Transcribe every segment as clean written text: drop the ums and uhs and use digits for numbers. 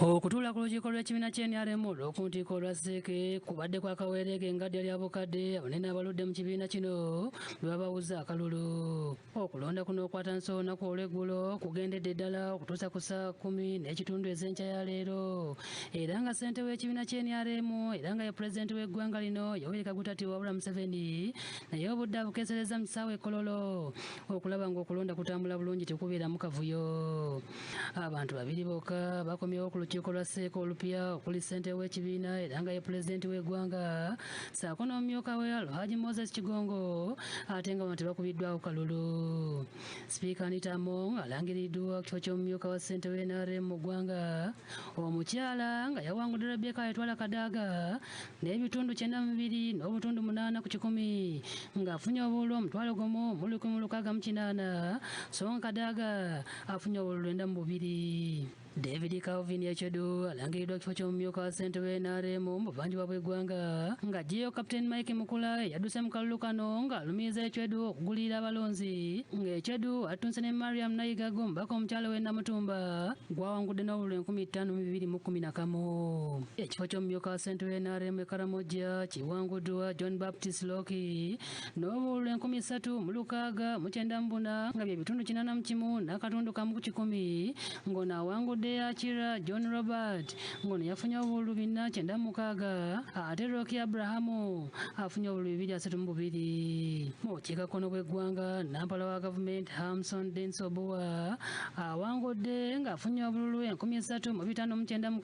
Okutula ku lukiiko lw'ekibiina ky'NRM olw'okuntiiko olwasseeke kubadde kwakaweerege engadde ly'abukadde abanene abaludde mu kibiina kino bwe babawuza akalulu. Okulonda kuno okwatanise olunaku olw'eggulo kugendedde ddala okutuusa ku saa 10 n'ekitundu ez'enkya ya leero, era nga ssente w'ekibiina ky'NRM era nga ye pulezidenti w'eggwanga lino Yoweri Kaguta Wabula Museveni naye obudde abukeesereza mu kisaawe e Kololo okulaba ng'okulonda kutambula bulungi tekubeeramu kavuyo. Abantu babiri bokka bakomyewo ku lukiiko lwa sseeke olupya okuli ssente w'ekibiina era nga ye pulezidenti w'eggwanga ssaako n'omumyuka we Alhaji Moses Kigongo ate nga bano tebakubiddwawo kalulu. Sipiika Anita Among alangiriddwa kifo ky'omumyuka wa ssente w'NRM mu ggwanga omukyala nga yawangudde Rebecca Etwala Kadaga n'ebitundu 92 n'obutundu 8 ku 100 ng'afunye obululu omutwalo gumu mu 168 so nga Kadaga afunye obululu 92. David Calvin Yachedu alangiriddwa kifo ky'omumyuka wa ssente w'NRM mu buvanjuba bw'eggwanga nga GAO Captain Mike Mukula yadduse mu kalulu kano ng'alumiriza Echwedu okugulirira abalonzi ng'Echwedu atunse ne Mariam Nayigago omubaka omukyala w'e Namutumba gwawangudde n'obululu 5211. Ekifo ky'omumyuka wa ssente w'NRM e Karamoja kiwanguddwa John Baptist Loki n'obululu 3694 nga bye bitundu 81 n'akatundu kamu ku 100 ng'ono awangudde Akira John Robert ngono yafunye obululu 496 ate Rocky Abrahamu afunye obululu 232. Mu bukiikakkono bw'eggwanga nampala wa gavumenti Hamson Denso Obua awangudde ng'afunye obululu 3591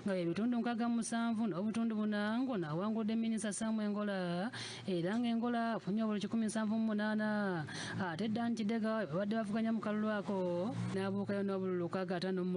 nga bye bitundu 67 n'obutundu 4 ngono awangudde minisita Samuel Ngola era ng'Engola afunye obululu 178 ate Dan Kidega babadde bavuganya mu kalulu ako n'abuukayo n'obululu 58.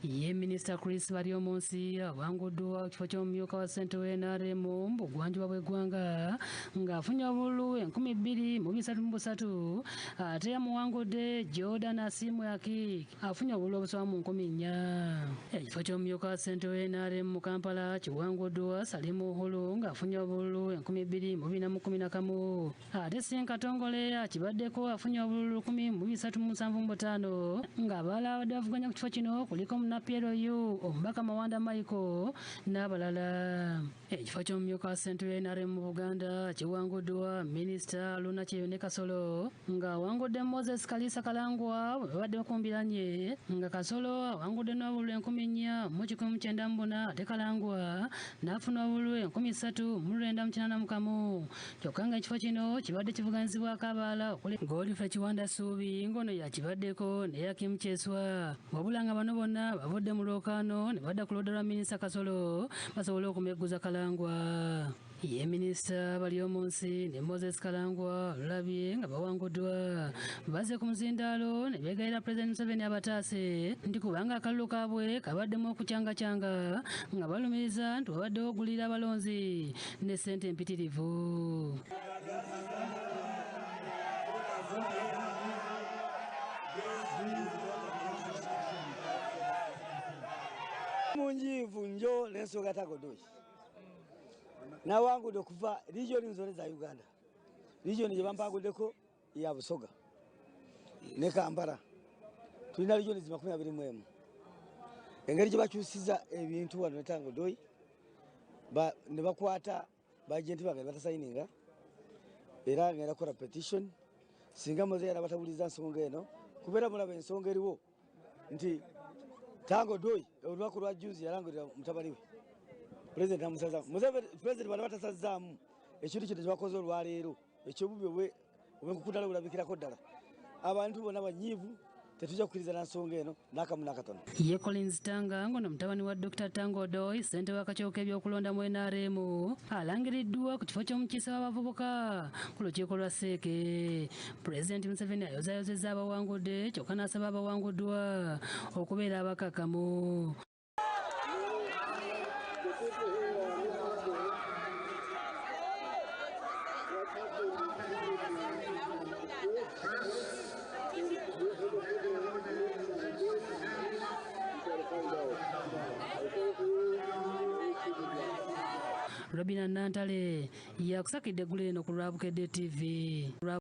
Ye minisita Chris Baryomunsi awanguddwa kifo ky'omumyuka wa ssente w'NRM mu bugwanjuba bw'eggwanga ng'afunye obululu 2333 ate yamuwangudde Jordan Asimwaki afunye obululu obusoba mu 4,000. Ekifo ky'omumyuka wa ssente w'NRM mu Kampala kiwanguddwa Salimu Uhuru ng'afunye obululu 2211 ate Sinkatongole akibaddeko afunye obululu 10375 ng'abalala abadde bavuganya ku kifo kino kuliko Munapiero Yu omubaka Mawanda Michael n'abalala. Ekifo ky'omumyuka wa ssente w'NRM mu Buganda kiwanguddwa minisita Luna Kyeyune Kasolo ng'awangudde Moses Kalisa Kalangwa bwe babadde bakumbiranye nga Kasolo awangudde n'obululu 4,994 ate Kalangwa n'afuna obululu 3,981 kyokka ng'ekifo kino kibadde kivuganyizibwako abaala okuli Godfrey Kiwanda Suubi ngono yakibaddeko ne Yakim Kyeswa wabula nga bano bonna bavudde mu lwokaano ne badda ku ludda lwa minisita Kasolo basobole okumegguza Kalangwa. Ye minisita Baryomunsi ne Moses Kalangwa olulabye nga bawanguddwa bazze ku muzindaalo ne beegayira Pulezidenti Museveni abataase nti kubanga akalulu kaabwe kabaddemu okucangacanga nga balumiriza nti wabaddewo ogulira abalonzi ne ssente empitirivu. Munjivu njo n'ensonga tagodoyi nawangudde okuva region zone za Uganda, region gye bampaguddeko ya Busoga ne Kampala tulina region 21 engeri gye bakyusiza ebintu wano ne Tangodoyi ne bakwata bajenti bange batasayininga era ngenda kola petition singa moze yara batabuliza nsonga eno kubeera mulaba ensonga eriwo nti Tangodoyi olunaku lwa juzi yarangirira mutabani we President amusaza President bana batasazaamu ekintu kino kyebakoze olwaleero ekyobubi obwekukudala bulabikirako ddala abantu bonna banyiivu tetujja kukkiriza na nsonga eno n'akamu n'akatono. Ye Collins Tanga ngono mutabani wa Dr. Tangodoyi ssente w'akakiiko k'ebyokulonda mu NRM alangiriddwa ku kifo ky'omukiise w'abavubuka ku lukiiko lwa sseeke. Pulezidenti Museveni ayozaayozezza abawangudde kyokka n'asaba abawanguddwa okubeera abakakamu. Robina Nantale yakusakidde eggulu eno ku Lwabukedde TV.